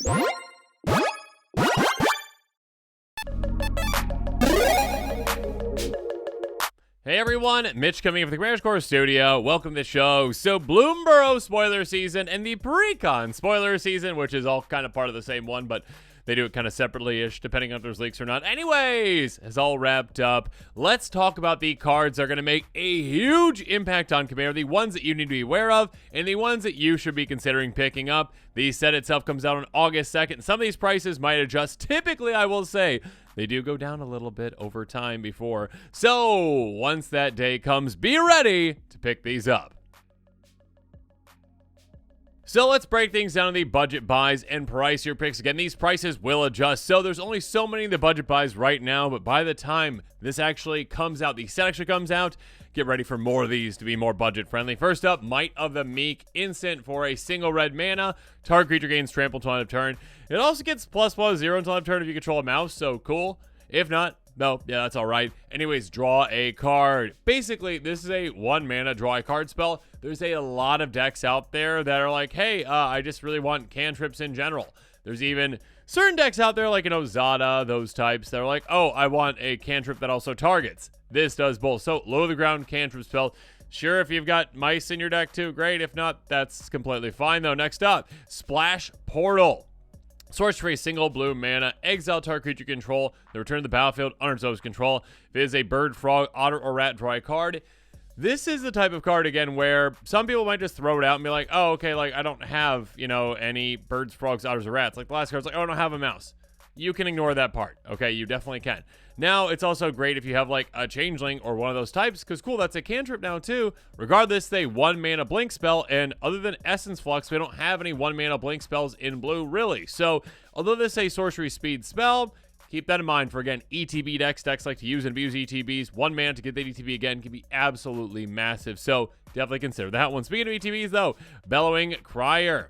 Hey everyone, Mitch coming in from the Grand Score Studio. Welcome to the show. So Bloomburrow spoiler season and the pre-con spoiler season, which is all kind of part of the same one, but they do it kind of separately-ish, depending on if there's leaks or not. Anyways, is all wrapped up. Let's talk about the cards that are going to make a huge impact on Commander, the ones that you need to be aware of, and the ones that you should be considering picking up. The set itself comes out on August 2nd. Some of these prices might adjust. Typically, I will say, they do go down a little bit over time before. So, once that day comes, be ready to pick these up. So let's break things down to the budget buys and price your picks. Again, these prices will adjust. So there's only so many of the budget buys right now, but by the time this actually comes out, the set actually comes out, get ready for more of these to be more budget friendly. First up, Might of the Meek, instant for a single red mana. Target creature gains trample until end of turn. It also gets ++0 until end of turn if you control a mouse, so cool. If not, no, yeah, that's all right. Anyways, draw a card. Basically, this is a 1 mana draw a card spell. There's a lot of decks out there that are like, hey, I just really want cantrips in general. There's even certain decks out there like, Zada, those types that are like, oh, I want a cantrip that also targets. This does both. So, low to the ground cantrip spell. Sure, if you've got mice in your deck too, great. If not, that's completely fine though. Next up, Splash Portal. Source for a single blue mana, exile target creature control, then return to the battlefield under its owner's control. If it is a bird, frog, otter, or rat, draw a card. This is the type of card, again, where some people might just throw it out and be like, oh, okay, like, I don't have, any birds, frogs, otters, or rats. Like, the last card's like, oh, I don't have a mouse. You can ignore that part, okay? You definitely can. Now, it's also great if you have, like, a changeling or one of those types, because, cool, that's a cantrip now, too. Regardless, they 1 mana blink spell, and other than Essence Flux, we don't have any 1 mana blink spells in blue, really. So, although this is a sorcery speed spell, keep that in mind for, again, ETB decks. Decks like to use and abuse ETBs. 1 mana to get the ETB again can be absolutely massive, so definitely consider that one. Speaking of ETBs, though, Bellowing Crier.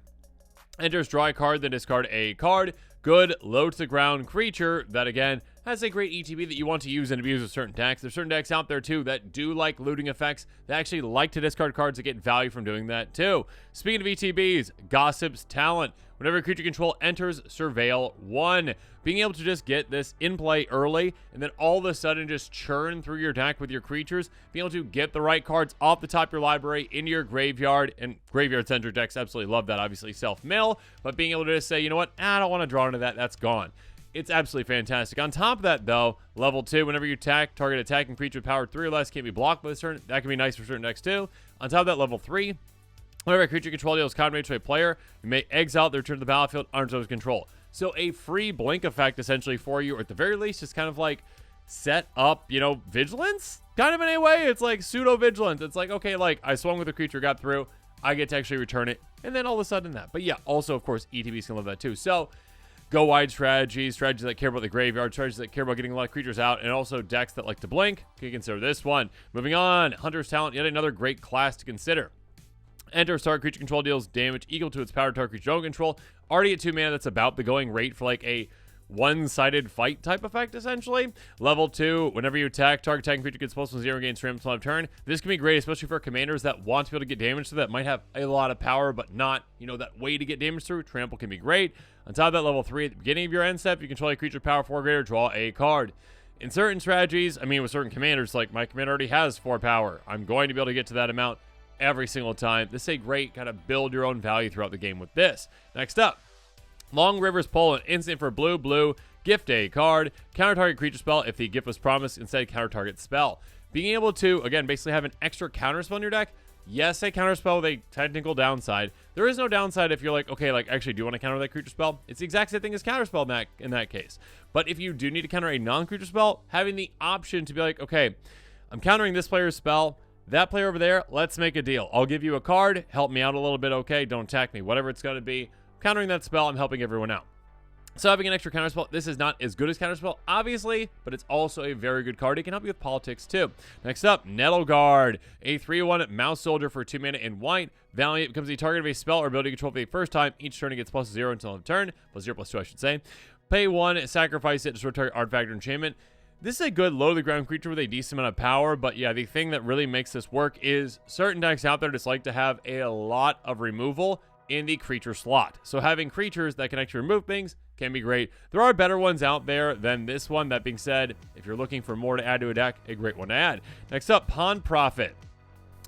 Enters, draw a card, then discard a card. Good, low to the ground creature that, again, has a great ETB that you want to use and abuse with certain decks. There's certain decks out there, too, that do like looting effects. They actually like to discard cards that get value from doing that, too. Speaking of ETBs, Gossip's Talent. Whenever a creature control enters, surveil 1. Being able to just get this in play early and then all of a sudden just churn through your deck with your creatures, being able to get the right cards off the top of your library into your graveyard, and graveyard-centric decks absolutely love that, obviously self-mill, but being able to just say, you know what, I don't want to draw into that, that's gone. It's absolutely fantastic. On top of that, though, level 2, whenever you attack, target attacking creature with power 3 or less can't be blocked by this turn. That can be nice for certain decks, too. On top of that, level 3, whenever a creature control deals counter damage to a player, you may exile the return to the battlefield under its control. So a free blink effect, essentially, for you, or at the very least, just kind of like set up, vigilance? Kind of in a way. It's like pseudo-vigilance. It's like, okay, like, I swung with a creature, got through, I get to actually return it, and then all of a sudden that. But yeah, also, of course, ETBs can love that, too. So, go wide strategies that care about the graveyard, strategies that care about getting a lot of creatures out, and also decks that like to blink. You can consider this one. Moving on, Hunter's Talent, yet another great class to consider. Enter target creature control deals damage equal to its power target creature own control. Already at 2 mana, that's about the going rate for like a one-sided fight type effect, essentially. Level 2, whenever you attack, target attacking creature gets +1/0 and gains trample until end of turn. This can be great, especially for commanders that want to be able to get damage to that might have a lot of power, but not, that way to get damage through. Trample can be great. On top of that, level 3, at the beginning of your end step, you control a creature power 4 or greater, draw a card. In certain strategies, with certain commanders, like my commander already has 4 power, I'm going to be able to get to that amount every single time. This is a great kind of build your own value throughout the game with this. Next up, Long River's Pull, an instant for blue, gift a card, counter target creature spell if the gift was promised, instead counter target spell. Being able to, again, basically have an extra counter spell in your deck. Yes, a counter spell with a technical downside. There is no downside if you're like, okay, like, actually, do you want to counter that creature spell? It's the exact same thing as counter spell in that case. But if you do need to counter a non-creature spell, having the option to be like, okay, I'm countering this player's spell, that player over there, let's make a deal. I'll give you a card, help me out a little bit, okay? Don't attack me, whatever it's going to be. Countering that spell, I'm helping everyone out. So having an extra counterspell, this is not as good as counterspell, obviously, but it's also a very good card. It can help you with politics, too. Next up, Nettle Guard, a 3/1 mouse soldier for 2 mana in white. Valiant becomes the target of a spell or ability control for the first time. Each turn it gets +0 until end of turn. +0/+2, I should say. Pay 1, sacrifice it, destroy target artifact or enchantment. This is a good low-to-the-ground creature with a decent amount of power, but yeah, the thing that really makes this work is certain decks out there just like to have a lot of removal in the creature slot. So having creatures that can actually remove things can be great. There are better ones out there than this one. That being said, if you're looking for more to add to a deck, a great one to add. Next up, Pawn Prophet.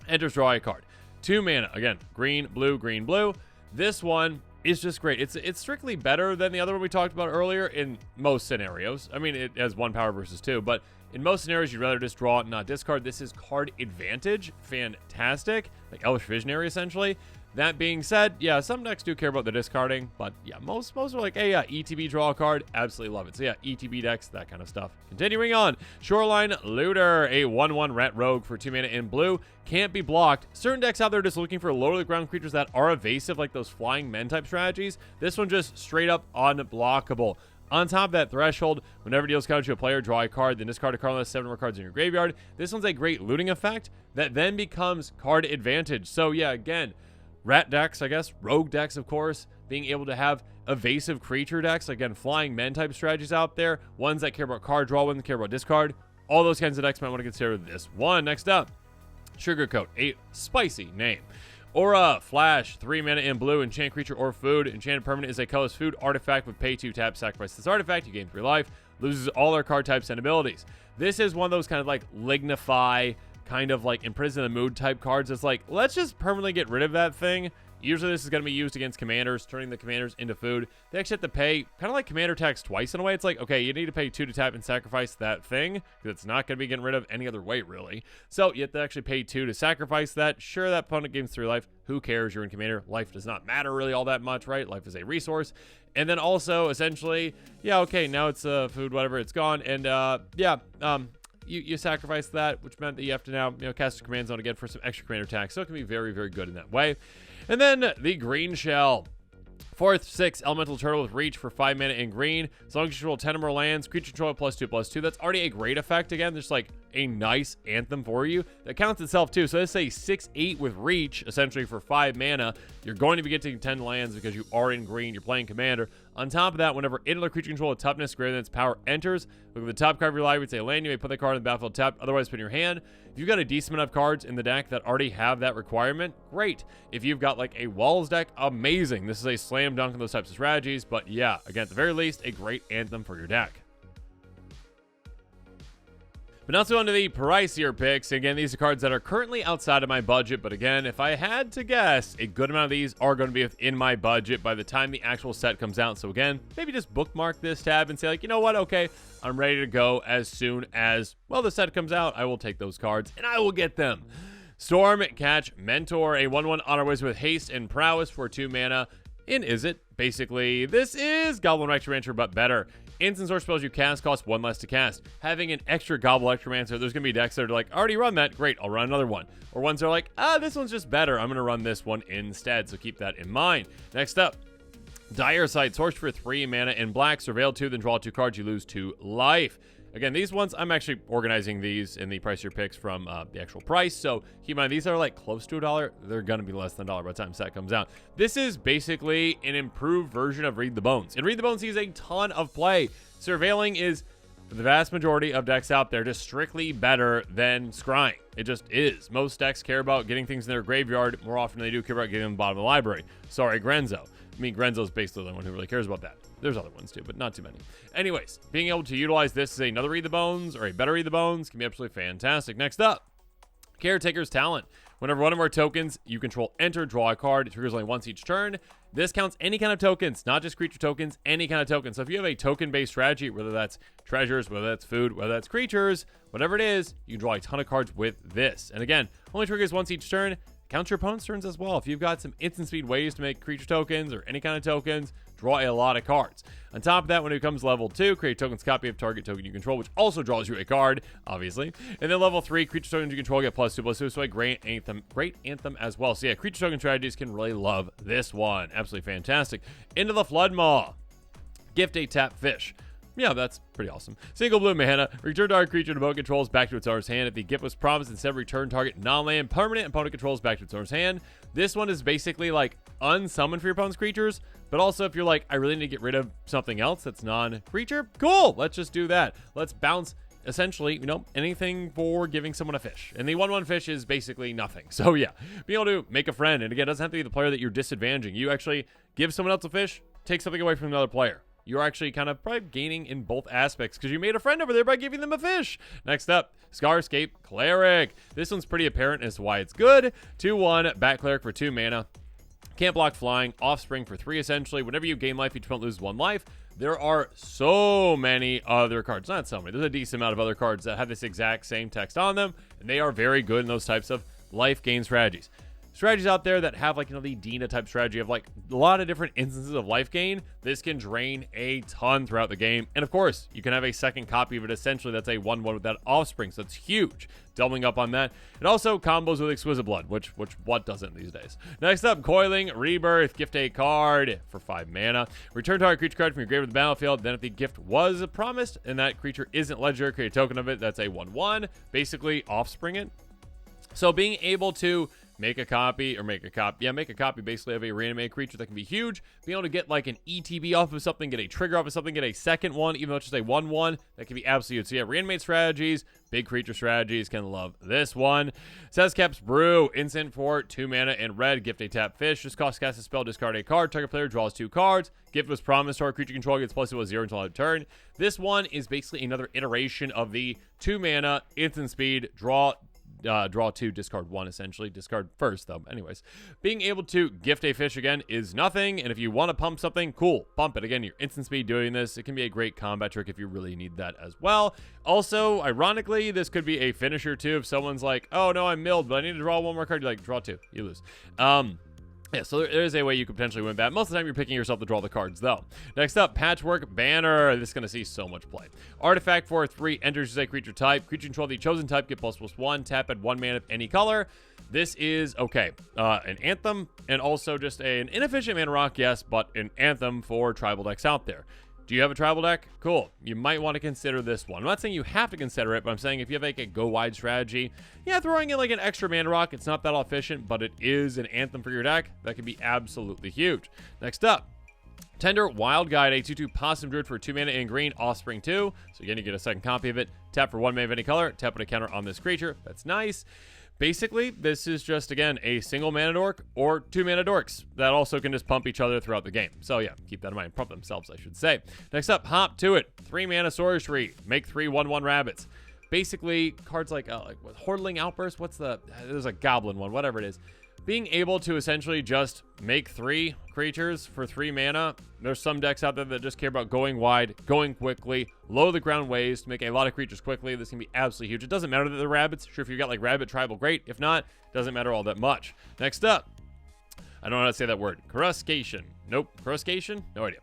Enters, draw a card. 2 mana. Again, green, blue, green, blue. This one is just great. It's strictly better than the other one we talked about earlier in most scenarios. I mean, it has 1 power versus 2, but in most scenarios, you'd rather just draw and not discard. This is card advantage. Fantastic. Like Elvish Visionary, essentially. That being said, yeah, some decks do care about the discarding, but yeah, most are like, hey, yeah, ETB, draw a card. Absolutely love it. So yeah, ETB decks, that kind of stuff. Continuing on, Shoreline Looter, a 1/1 rat rogue for 2 mana in blue. Can't be blocked. Certain decks out there just looking for lower to the ground creatures that are evasive, like those flying men type strategies. This one just straight up unblockable. On top of that threshold, whenever deals counter to a player, draw a card, then discard a card unless 7 more cards in your graveyard. This one's a great looting effect that then becomes card advantage. So yeah, again, rat decks, I guess, rogue decks, of course, being able to have evasive creature decks, again, flying men type strategies out there, ones that care about card draw, ones that care about discard, all those kinds of decks might want to consider this one. Next up, Sugarcoat, a spicy name. Aura, Flash, 3 mana in blue, enchant creature or food. Enchanted permanent is a colorless food artifact with pay 2 tap, sacrifice this artifact, you gain 3 life, loses all their card types and abilities. This is one of those kind of like lignify, kind of like imprison the mood type cards. It's like, let's just permanently get rid of that thing. Usually this is going to be used against commanders, turning the commanders into food. They actually have to pay, kind of like commander tax twice in a way. It's like, okay, you need to pay 2 to tap and sacrifice that thing, because it's not going to be getting rid of any other way, really. So you have to actually pay 2 to sacrifice that. Sure, that opponent gains 3 life. Who cares? You're in commander. Life does not matter really all that much, right? Life is a resource. And then also, essentially, yeah, okay, now it's food, whatever, it's gone. And you sacrifice that, which meant that you have to now, cast your command zone again for some extra commander tax. So it can be very, very good in that way. And then the Green Shell. 4th, 6 elemental turtle with reach for 5 mana in green. As long as you control 10 or more lands, creature control +2/+2. That's already a great effect. Again, just like a nice anthem for you. That counts itself too. So let's say 6/8 with reach, essentially for 5 mana. You're going to be getting 10 lands because you are in green. You're playing commander. On top of that, whenever another creature control with toughness greater than its power enters, look at the top card of your library, say land, you may put the card in the battlefield tapped, otherwise put in your hand. If you've got a decent amount of cards in the deck that already have that requirement, great. If you've got like a Walls deck, amazing. This is a slam dunk on those types of strategies, but yeah, again, at the very least, a great anthem for your deck. But now let's go on to the pricier picks. Again, these are cards that are currently outside of my budget, but again, if I had to guess, a good amount of these are going to be within my budget by the time the actual set comes out. So again, maybe just bookmark this tab and say like, you know what, okay, I'm ready to go as soon as, well, the set comes out. I will take those cards, and I will get them. Stormcatch Mentor, a 1/1 Honorways with haste and prowess for 2 mana. In Izzet, basically, this is Goblin Rectomancer, but better. Instant source spells you cast cost 1 less to cast. Having an extra Goblin Rectomancer, there's going to be decks that are like, I already run that, great, I'll run another one. Or ones that are like, this one's just better, I'm going to run this one instead, so keep that in mind. Next up, Dire Sight, source for 3 mana in black, surveil 2, then draw 2 cards, you lose 2 life. Again, these ones, I'm actually organizing these in the pricier picks from the actual price. So keep in mind, these are like close to $1. They're going to be less than $1 by the time set comes out. This is basically an improved version of Read the Bones. And Read the Bones sees a ton of play. Surveilling is, for the vast majority of decks out there, just strictly better than scrying. It just is. Most decks care about getting things in their graveyard more often than they do care about getting them in the bottom of the library. Sorry, Grenzo. I mean, Grenzo's basically the only one who really cares about that. There's other ones too, but not too many. Anyways, being able to utilize this as another Read the Bones or a better Read the Bones can be absolutely fantastic. Next up, Caretaker's Talent. Whenever one of our tokens you control enter, draw a card. It triggers only once each turn. This counts any kind of tokens, not just creature tokens, any kind of token. So if you have a token-based strategy, whether that's treasures, whether that's food, whether that's creatures, whatever it is, you can draw a ton of cards with this. And again, only triggers once each turn. Count your opponent's turns as well. If you've got some instant speed ways to make creature tokens or any kind of tokens, draw a lot of cards. On top of that, when it becomes level 2, create token's copy of target token you control, which also draws you a card, obviously. And then level 3, creature tokens you control get +2/+2, so a great anthem as well. So yeah, creature token strategies can really love this one. Absolutely fantastic. Into the Flood Maw. Gift a tap fish. Yeah, that's pretty awesome. Single blue mana. Return target creature to opponent controls back to its owner's hand. If the gift was promised, instead return target non-land permanent opponent controls back to its owner's hand. This one is basically like unsummon for your opponent's creatures, but also if you're like, I really need to get rid of something else that's non-creature, cool, let's just do that. Let's bounce essentially, you know, anything for giving someone a fish. And the 1/1 fish is basically nothing. So yeah, being able to make a friend, and again, it doesn't have to be the player that you're disadvantaging. You actually give someone else a fish, take something away from another player. You're actually kind of probably gaining in both aspects because you made a friend over there by giving them a fish. Next up, Scarscape Cleric. This one's pretty apparent as to why it's good. 2/1, Bat Cleric for 2 mana. Can't block flying, offspring for 3 essentially. Whenever you gain life, you don't lose 1 life. There are so many other cards, not so many, there's a decent amount of other cards that have this exact same text on them, and they are very good in those types of life gain strategies. Strategies out there that have, like, you know, the Dina type strategy of, like, a lot of different instances of life gain. This can drain a ton throughout the game. And of course, you can have a second copy of it. Essentially, that's a 1/1 with that offspring. So that's huge. Doubling up on that. It also combos with Exquisite Blood, which what doesn't these days? Next up, Coiling Rebirth. Gift a card for 5 mana. Return target creature card from your grave to the battlefield. Then if the gift was promised and that creature isn't legendary, create a token of it. That's a 1/1. Basically, offspring it. So being able to make a copy basically of a reanimated creature that can be huge. Being able to get like an ETB off of something, get a trigger off of something, get a second one, even though it's just a 1/1, that can be absolutely huge. So yeah, reanimate strategies, big creature strategies, can love this one. Seskep's Brew, instant for 2 mana and red, gift a tap fish. Just cost cast a spell, discard a card, target player draws 2 cards. Gift was promised, our creature control gets +0 until end of turn. This one is basically another iteration of the 2 mana, instant speed, draw 2, discard 1, essentially. Discard first, though. Anyways, being able to gift a fish again is nothing, and if you want to pump something, cool, pump it. Again, your instant speed doing this, it can be a great combat trick if you really need that as well. Also, ironically, this could be a finisher, too, if someone's like, oh, no, I'm milled, but I need to draw 1 more card. You're like, draw 2. You lose. Yeah, so there is a way you could potentially win that. Most of the time, you're picking yourself to draw the cards, though. Next up, Patchwork Banner. This is going to see so much play. Artifact for 3, enters as a creature type. Creature control the chosen type, get +1. Tap at 1 mana of any color. This is, okay, an Anthem, and also just an inefficient mana rock, yes, but an Anthem for tribal decks out there. Do you have a tribal deck? Cool. You might want to consider this one. I'm not saying you have to consider it, but I'm saying if you have like a go wide strategy, yeah, throwing in like an extra mana rock, it's not that efficient, but it is an Anthem for your deck. That can be absolutely huge. Next up, Tender Wild Guide, a 2/2 Possum Druid for 2 mana in green, offspring 2. So again, you get a second copy of it. Tap for 1 mana of any color. Tap with a counter on this creature. That's nice. Basically, this is just, again, a single mana dork or 2 mana dorks that also can just pump each other throughout the game. So yeah, keep that in mind. Pump themselves, I should say. Next up, Hop to It. 3 mana sorcery. Make 3 1/1 rabbits. Basically, cards like what, Hordling Outburst. There's a goblin one, whatever it is. Being able to essentially just make 3 creatures for 3 mana. There's some decks out there that just care about going wide, going quickly, low the ground waves to make a lot of creatures quickly. This can be absolutely huge. It doesn't matter that the rabbits. Sure, if you've got like rabbit tribal, great. If not, it doesn't matter all that much. Next up, I don't know how to say that word. Coruscation. Nope. Coruscation? No idea.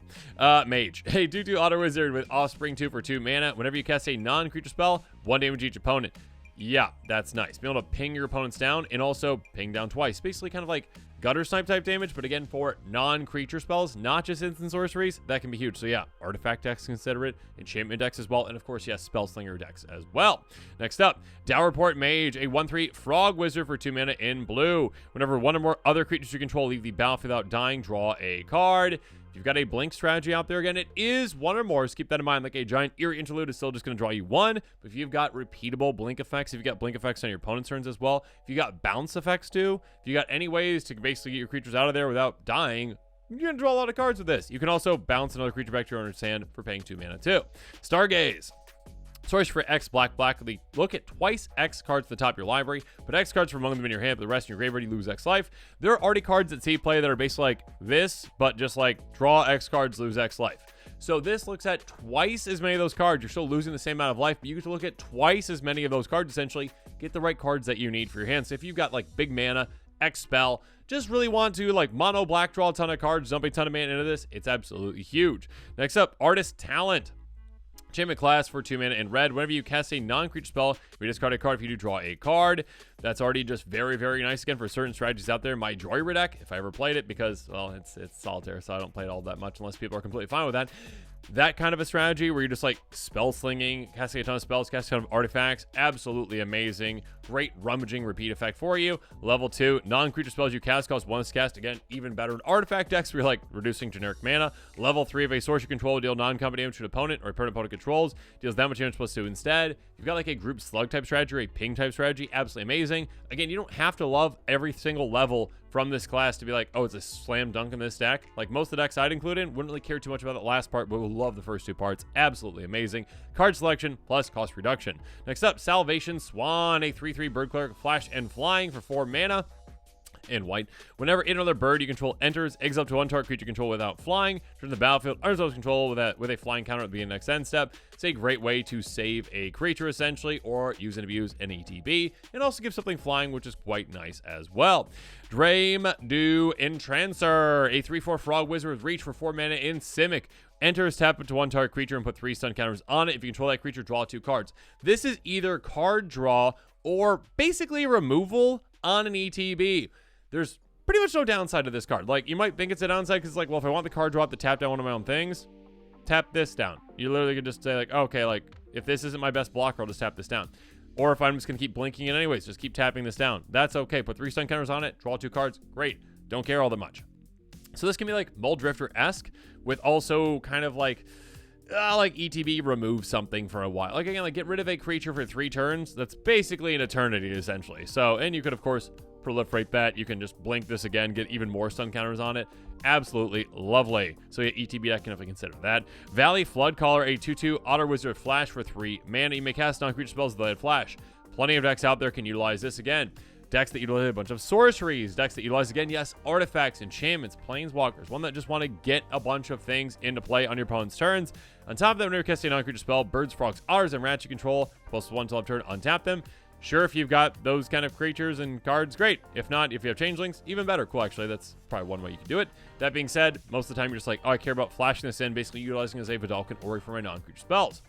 Mage. Hey, 2/2 Auto Wizard with Offspring 2 for 2 mana. Whenever you cast a non-creature spell, 1 damage each opponent. Yeah, that's nice. Be able to ping your opponents down and also ping down twice. Basically kind of like gutter snipe type damage, but again for non-creature spells, not just instant sorceries. That can be huge. So yeah, artifact decks consider it, enchantment decks as well, and of course, yes, spellslinger decks as well. Next up, Dowerport Mage, a 1/3 Frog Wizard for 2 mana in blue. Whenever 1 or more other creatures you control leave the battlefield without dying, draw a card. If you've got a blink strategy out there, again, it is 1 or more, so keep that in mind. Like a giant Eerie Interlude is still just going to draw you 1, but if you've got repeatable blink effects, if you've got blink effects on your opponent's turns as well, if you got bounce effects too, if you got any ways to basically get your creatures out of there without dying, you're going to draw a lot of cards with this. You can also bounce another creature back to your owner's hand for paying 2 mana too. Stargaze. Sorcery for X, black. Look at twice X cards at the top of your library. Put X cards from among them in your hand, but the rest in your graveyard, you lose X life. There are already cards that see play that are basically like this, but just like draw X cards, lose X life. So this looks at twice as many of those cards. You're still losing the same amount of life, but you get to look at twice as many of those cards, essentially. Get the right cards that you need for your hand. So if you've got like big mana, X spell, just really want to like mono black, draw a ton of cards, dump a ton of mana into this, it's absolutely huge. Next up, Artist Talent. Enchantment class for 2 mana in red. Whenever you cast a non-creature spell, you discard a card. If you do, draw a card. That's already just very, very nice again for certain strategies out there. My Joyride deck, if I ever played it, because, well, it's solitaire, so I don't play it all that much unless people are completely fine with that. That kind of a strategy where you're just like spell slinging, casting a ton of spells, casting a ton of artifacts, absolutely amazing. Great rummaging repeat effect for you. Level 2, non-creature spells you cast cost 1 to cast. Again, even better in artifact decks where you're like reducing generic mana. Level 3 of a source you control, deal non-combat damage to an opponent or a opponent controls, deals that much damage +2 instead. You've got like a group slug type strategy or a ping type strategy, absolutely amazing. Again, you don't have to love every single level from this class to be like, oh, it's a slam dunk in this deck. Like most of the decks I'd include in, wouldn't really care too much about that last part, but would love the first 2 parts. Absolutely amazing. Card selection plus cost reduction. Next up, Salvation Swan, a 3/3 bird cleric, flash and flying for 4 mana. In white. Whenever another bird you control enters, exiles up to 1 target creature control without flying, turn the battlefield under those control with a flying counter at the beginning of the next end step. It's a great way to save a creature essentially, or use and abuse an ETB, and also give something flying, which is quite nice as well. Dreamdew Entrancer, a 3/4 frog wizard with reach for 4 mana in Simic. Enters, tap into 1 target creature and put 3 stun counters on it. If you control that creature, draw 2 cards. This is either card draw or basically removal on an ETB. There's pretty much no downside to this card. Like, you might think it's a downside because it's like, well, if I want the card draw to tap down one of my own things, tap this down. You literally could just say like, okay, like if this isn't my best blocker, I'll just tap this down. Or if I'm just going to keep blinking it anyways, just keep tapping this down. That's okay. Put 3 stun counters on it, draw 2 cards. Great. Don't care all that much. So this can be like Mull Drifter-esque with also kind of like ETB remove something for a while. Like again, like get rid of a creature for 3 turns. That's basically an eternity essentially. So, and you could of course proliferate that. You can just blink this again, get even more stun counters on it. Absolutely lovely. So yeah, ETB deck can definitely consider that. Valley Floodcaller, a 2/2 Otter Wizard Flash for 3 mana. You may cast non-creature spells with Flash. Plenty of decks out there can utilize this again. Decks that utilize a bunch of sorceries. Decks that utilize, again, yes, artifacts, enchantments, planeswalkers. One that just want to get a bunch of things into play on your opponent's turns. On top of that, whenever you cast a non-creature spell, birds, frogs, otters, and rats you control, +1 till turn, untap them. Sure, if you've got those kind of creatures and cards, great. If not, if you have changelings, even better. Cool, actually, that's probably one way you can do it. That being said, most of the time you're just like, oh, I care about flashing this in, basically utilizing as a Vidalcan Ori for my non-creature spells.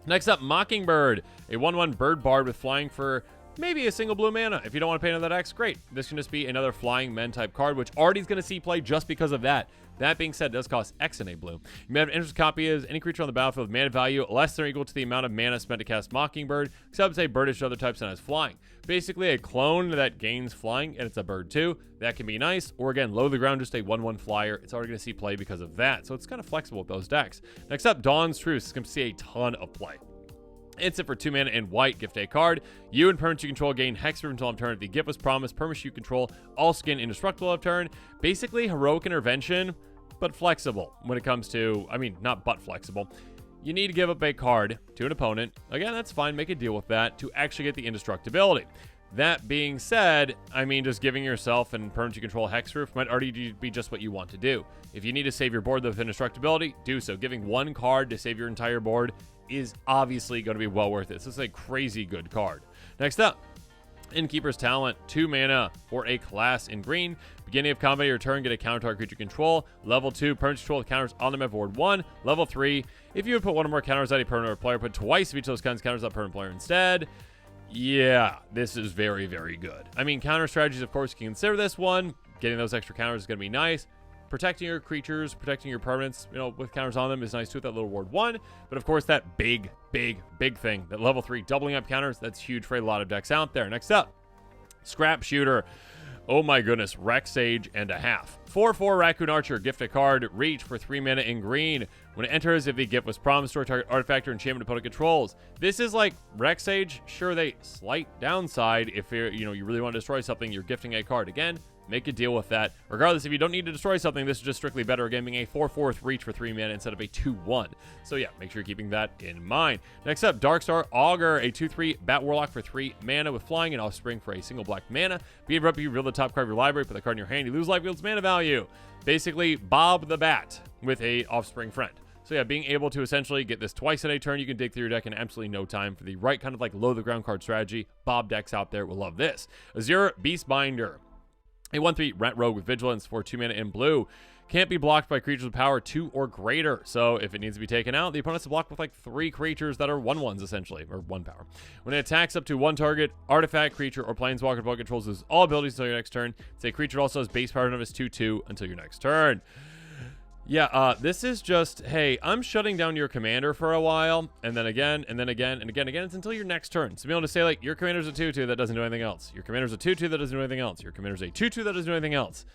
Next up, Mockingbird, a 1/1 bird bard with flying for maybe a single blue mana. If you don't want to pay another X, great. This can just be another flying men type card, which already is going to see play just because of that. That being said, it does cost X in a blue. You may have an interest copy as any creature on the battlefield with mana value less than or equal to the amount of mana spent to cast Mockingbird, except it's a birdish to other types and has flying. Basically a clone that gains flying, and it's a bird too. That can be nice. Or again, low to the ground, just a 1/1 flyer. It's already going to see play because of that. So it's kind of flexible with those decks. Next up, Dawn's Truce. It's going to see a ton of play. Instant for 2 mana and white, gift a card. You and permanents you control gain hexproof until turn. If the gift was promised, permanents you control all skin indestructible of turn. Basically, heroic intervention, but flexible when it comes to, I mean, not but flexible. You need to give up a card to an opponent. Again, that's fine. Make a deal with that to actually get the indestructibility. That being said, I mean, just giving yourself and permanents you control hexproof might already be just what you want to do. If you need to save your board with indestructibility, do so. Giving 1 card to save your entire board is obviously going to be well worth it. This is a crazy good card. Next up, Innkeeper's Talent, 2 mana for a class in green. Beginning of combat, your turn, get a counter target creature control. Level 2, permanent control with counters on them at board 1. Level 3, if you would put 1 or more counters on a permanent player, put twice of each of those kinds of counters on a permanent player instead. Yeah, this is very, very good. I mean, counter strategies, of course, you can consider this one. Getting those extra counters is going to be nice. Protecting your creatures, protecting your permanents, you know, with counters on them is nice too with that little ward 1. But of course, that big thing, that level 3 doubling up counters, that's huge for a lot of decks out there. Next up, Scrap Shooter. Oh my goodness, Rex Sage and a half. 4/4 Raccoon Archer, gift a card, reach for 3 mana in green. When it enters, if the gift was promised, or target artifact or enchantment opponent controls. This is like Rex Sage, sure, they slight downside if you're, you really want to destroy something, you're gifting a card. Again, make a deal with that. Regardless, if you don't need to destroy something, this is just strictly better, again, being a 4/4 reach for 3 mana instead of a 2/1. So yeah, make sure you're keeping that in mind. Next up, Darkstar Augur, a 2/3 Bat Warlock for 3 mana with flying and offspring for a single black mana. Being up, you reveal the top card of your library, put the card in your hand, you lose life, yields mana value. Basically, Bob the Bat with a offspring friend. So yeah, being able to essentially get this twice in a turn, you can dig through your deck in absolutely no time for the right kind of like low the ground card strategy. Bob decks out there will love this. Azure Beastbinder. A 1/3 Rat Rogue with Vigilance for 2 mana in blue. Can't be blocked by creatures with power 2 or greater. So if it needs to be taken out, the opponent has to block with like 3 creatures that are 1/1s essentially, or 1 power. When it attacks up to 1 target, artifact, creature, or planeswalker opponent controls loses all abilities until your next turn. It's a creature also has base power of its 2/2 until your next turn. Yeah, this is just, hey, I'm shutting down your commander for a while, and then again, and then again, and again. It's until your next turn. So be able to say, like, your commander's a 2/2 that doesn't do anything else. Your commander's a 2/2 that doesn't do anything else. Your commander's a 2/2 that doesn't do anything else.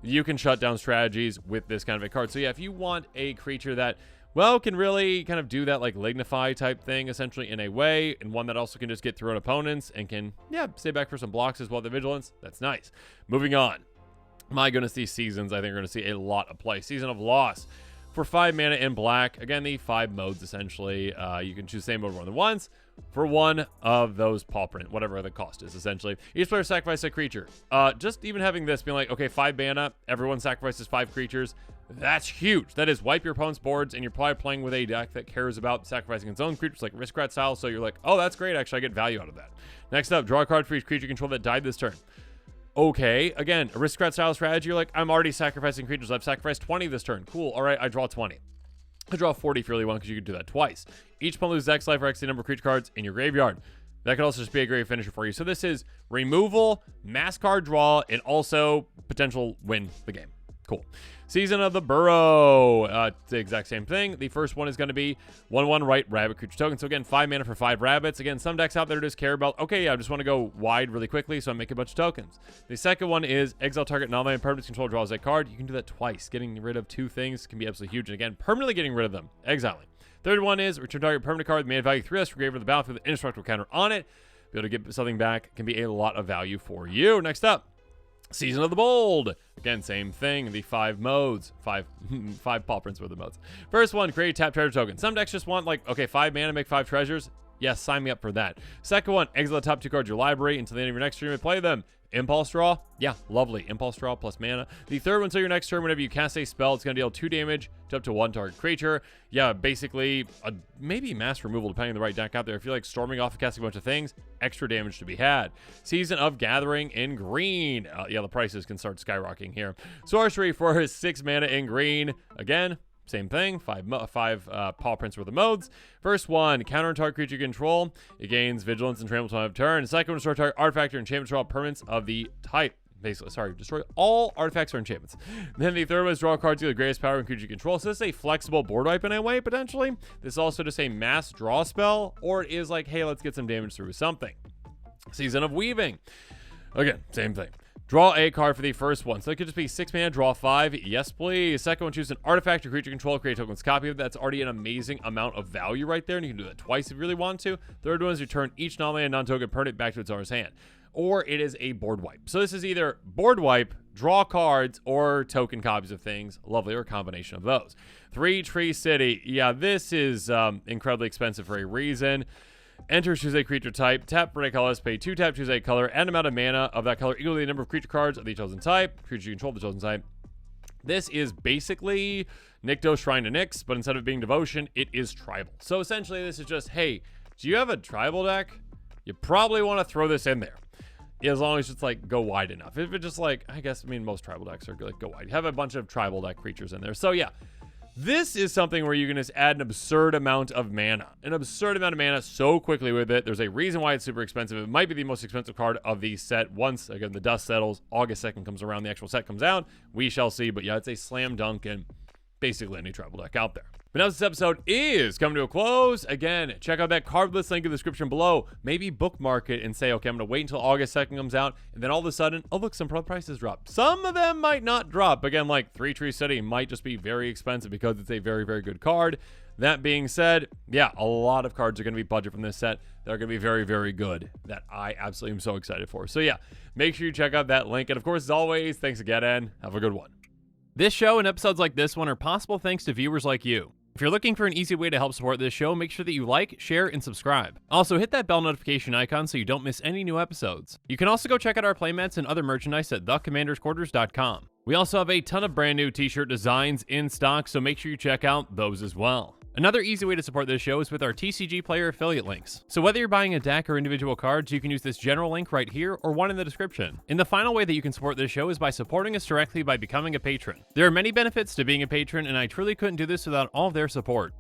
You can shut down strategies with this kind of a card. So yeah, if you want a creature that, well, can really kind of do that, like, Lignify type thing, essentially, in a way, and one that also can just get through on opponents and can, yeah, stay back for some blocks as well, the Vigilance, that's nice. Moving on. My goodness, these seasons, I think, are going to see a lot of play. Season of Loss. For 5 mana in black, again, the 5 modes, essentially. You can choose the same mode more than once for one of those paw print, whatever the cost is, essentially. Each player sacrifices a creature. Just even having this being like, okay, 5 mana, everyone sacrifices 5 creatures. That's huge. That is, wipe your opponent's boards, and you're probably playing with a deck that cares about sacrificing its own creatures, like Riskrat style, so you're like, oh, that's great, actually, I get value out of that. Next up, draw a card for each creature control that died this turn. Okay, again, Aristocrat style strategy, you're like, I'm already sacrificing creatures. I've sacrificed 20 this turn. Cool, all right, I draw 20. I draw 40 if you really want, because you can do that twice. Each opponent loses X life or X the number of creature cards in your graveyard. That could also just be a great finisher for you. So this is removal, mass card draw, and also potential win the game. Cool. Season of the Burrow. It's the exact same thing. The first one is going to be 1/1 right rabbit creature token. So again, 5 mana for 5 rabbits. Again, some decks out there just care about, okay, yeah, I just want to go wide really quickly, so I make a bunch of tokens. The second one is exile target non-land permanent control draws a card. You can do that twice. Getting rid of 2 things can be absolutely huge. And again, permanently getting rid of them. Exiling. Third one is return target permanent card with mana value 3 less for graveyard of the battlefield with an indestructible counter on it. Be able to get something back can be a lot of value for you. Next up, Season of the Bold. Again, same thing. The 5 modes. 5 paw prints were the modes. First one, create tap treasure token. Some decks just want, like, okay, 5 mana, make 5 treasures. Yes, sign me up for that. Second one, exile the top 2 cards of your library until the end of your next turn and play them. Impulse draw. Yeah, lovely. Impulse draw plus mana. The third one, until your next turn, whenever you cast a spell, it's going to deal 2 damage to up to 1 target creature. Yeah, basically, maybe mass removal, depending on the right deck out there. If you're like storming off and casting a bunch of things, extra damage to be had. Season of Gathering in green. Yeah, the prices can start skyrocketing here. Sorcery for 6 mana in green. Again, same thing, 5 paw prints worth of modes. First one, counter target creature you control. It gains vigilance and trample time of turn. Second one, destroy target artifact or enchantment, draw permanents of the type. Basically, sorry, destroy all artifacts or enchantments. Then the third one is draw cards with the greatest power and creature you control. So this is a flexible board wipe in a way, potentially. This is also just a mass draw spell, or it is like, hey, let's get some damage through something. Season of Weaving. Again, same thing. Draw a card for the first one. So it could just be 6 mana, draw 5. Yes, please. Second one, choose an artifact or creature control, create a token's copy of it. That's already an amazing amount of value right there, and you can do that twice if you really want to. Third one is return each non-land non-token permanent back to its owner's hand. Or it is a board wipe. So this is either board wipe, draw cards, or token copies of things. Lovely, or a combination of those. 3 Tree City. Yeah, this is incredibly expensive for a reason. Enter, choose a creature type, tap for a color, pay 2 tap, choose a color, and amount of mana of that color equal to the number of creature cards of the chosen type. Creature you control the chosen type. This is basically Nykthos Shrine to Nyx, but instead of being devotion, it is tribal. So essentially, this is just, hey, do you have a tribal deck? You probably want to throw this in there. As long as it's like go wide enough. If it's just like, I guess, I mean, most tribal decks are like go wide. You have a bunch of tribal deck creatures in there. So yeah. This is something where you can just add an absurd amount of mana. An absurd amount of mana so quickly with it. There's a reason why it's super expensive. It might be the most expensive card of the set. Once, again, the dust settles, August 2nd comes around, the actual set comes out. We shall see. But yeah, it's a slam dunk in basically any tribal deck out there. But now this episode is coming to a close. Again, check out that card list link in the description below. Maybe bookmark it and say, okay, I'm going to wait until August 2nd comes out. And then all of a sudden, oh, look, some prices drop. Some of them might not drop. Again, like 3 Tree City might just be very expensive because it's a very, very good card. That being said, yeah, a lot of cards are going to be budget from this set that are going to be very, very good that I absolutely am so excited for. So yeah, make sure you check out that link. And of course, as always, thanks again and have a good one. This show and episodes like this one are possible thanks to viewers like you. If you're looking for an easy way to help support this show, make sure that you like, share, and subscribe. Also, hit that bell notification icon so you don't miss any new episodes. You can also go check out our playmats and other merchandise at thecommandersquarters.com. We also have a ton of brand new t-shirt designs in stock, so make sure you check out those as well. Another easy way to support this show is with our TCG Player affiliate links. So whether you're buying a deck or individual cards, you can use this general link right here or one in the description. And the final way that you can support this show is by supporting us directly by becoming a patron. There are many benefits to being a patron, and I truly couldn't do this without all of their support.